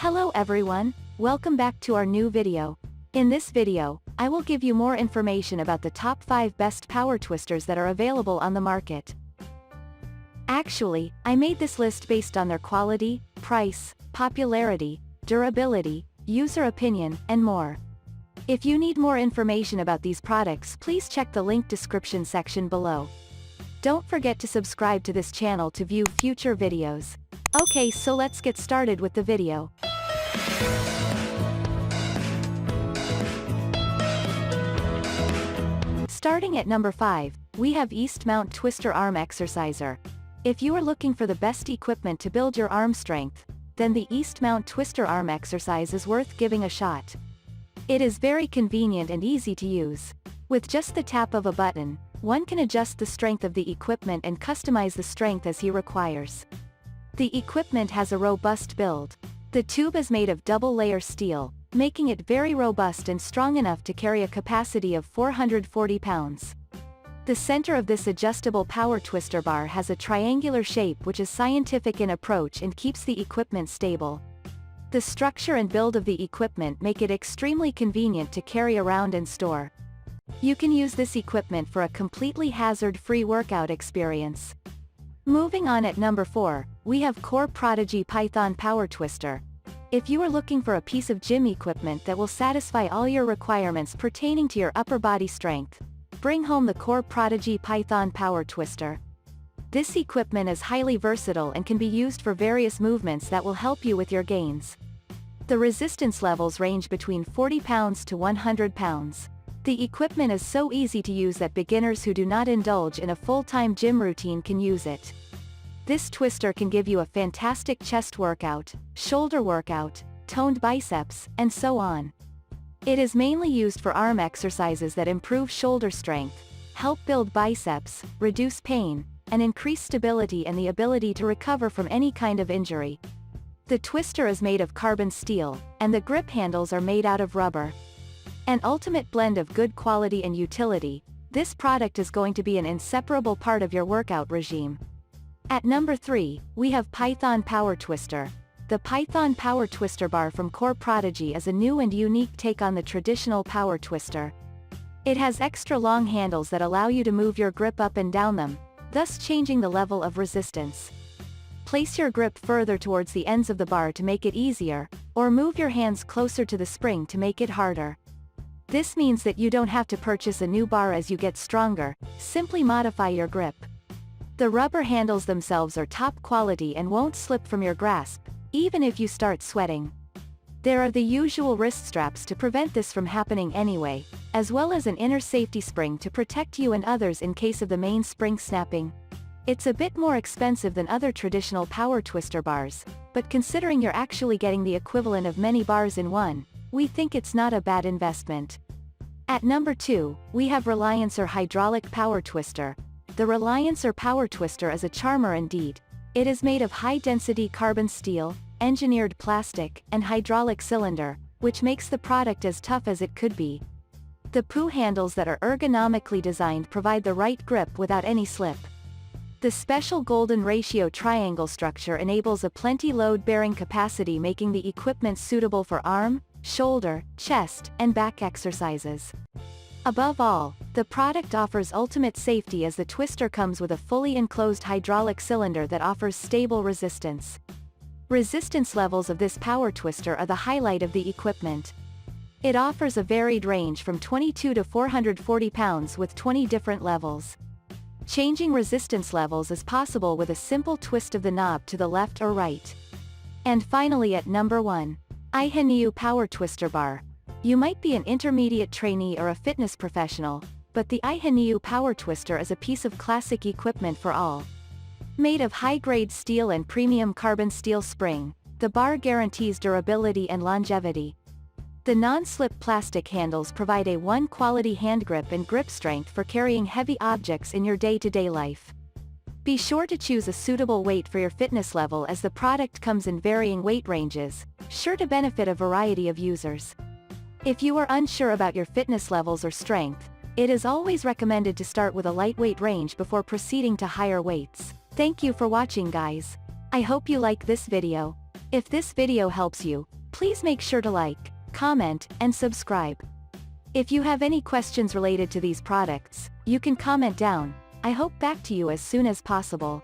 Hello everyone, welcome back to our new video. In this video, I will give you more information about the top 5 best power twisters that are available on the market. Actually, I made this list based on their quality, price, popularity, durability, user opinion, and more. If you need more information about these products, please check the link description section below. Don't forget to subscribe to this channel to view future videos. Okay, so let's get started with the video. Starting at number 5, we have Eastmount Twister Arm Exerciser. If you are looking for the best equipment to build your arm strength, then the Eastmount Twister Arm Exercise is worth giving a shot. It is very convenient and easy to use. With just the tap of a button, one can adjust the strength of the equipment and customize the strength as he requires. The equipment has a robust build. The tube is made of double-layer steel, making it very robust and strong enough to carry a capacity of 440 pounds. The center of this adjustable power twister bar has a triangular shape which is scientific in approach and keeps the equipment stable. The structure and build of the equipment make it extremely convenient to carry around and store. You can use this equipment for a completely hazard-free workout experience. Moving on at number 4, we have Core Prodigy Python Power Twister. If you are looking for a piece of gym equipment that will satisfy all your requirements pertaining to your upper body strength, bring home the Core Prodigy Python Power Twister. This equipment is highly versatile and can be used for various movements that will help you with your gains. The resistance levels range between 40 pounds to 100 pounds. The equipment is so easy to use that beginners who do not indulge in a full-time gym routine can use it. This twister can give you a fantastic chest workout, shoulder workout, toned biceps, and so on. It is mainly used for arm exercises that improve shoulder strength, help build biceps, reduce pain, and increase stability and the ability to recover from any kind of injury. The twister is made of carbon steel, and the grip handles are made out of rubber. An ultimate blend of good quality and utility, this product is going to be an inseparable part of your workout regime. At number 3, we have Python Power Twister. The Python Power Twister bar from Core Prodigy is a new and unique take on the traditional power twister. It has extra long handles that allow you to move your grip up and down them, thus changing the level of resistance. Place your grip further towards the ends of the bar to make it easier, or move your hands closer to the spring to make it harder. This means that you don't have to purchase a new bar as you get stronger, simply modify your grip. The rubber handles themselves are top quality and won't slip from your grasp, even if you start sweating. There are the usual wrist straps to prevent this from happening anyway, as well as an inner safety spring to protect you and others in case of the main spring snapping. It's a bit more expensive than other traditional power twister bars, but considering you're actually getting the equivalent of many bars in one, we think it's not a bad investment. At number 2, we have Reliancer Hydraulic Power Twister. The Reliancer Power Twister is a charmer indeed. It is made of high-density carbon steel, engineered plastic, and hydraulic cylinder, which makes the product as tough as it could be. The POO handles that are ergonomically designed provide the right grip without any slip. The special golden ratio triangle structure enables a plenty load-bearing capacity, making the equipment suitable for arm, shoulder, chest, and back exercises. Above all, the product offers ultimate safety as the twister comes with a fully enclosed hydraulic cylinder that offers stable resistance. Resistance levels of this power twister are the highlight of the equipment. It offers a varied range from 22 to 440 pounds with 20 different levels. Changing resistance levels is possible with a simple twist of the knob to the left or right. And finally at number 1, iHanyu Power Twister Bar. You might be an intermediate trainee or a fitness professional, but the iHanyu Power Twister is a piece of classic equipment for all. Made of high-grade steel and premium carbon steel spring, the bar guarantees durability and longevity. The non-slip plastic handles provide a one-quality hand grip and grip strength for carrying heavy objects in your day-to-day life. Be sure to choose a suitable weight for your fitness level as the product comes in varying weight ranges, sure to benefit a variety of users. If you are unsure about your fitness levels or strength, it is always recommended to start with a lightweight range before proceeding to higher weights. Thank you for watching, guys. I hope you like this video. If this video helps you, please make sure to like, comment, and subscribe. If you have any questions related to these products, you can comment down. I hope back to you as soon as possible.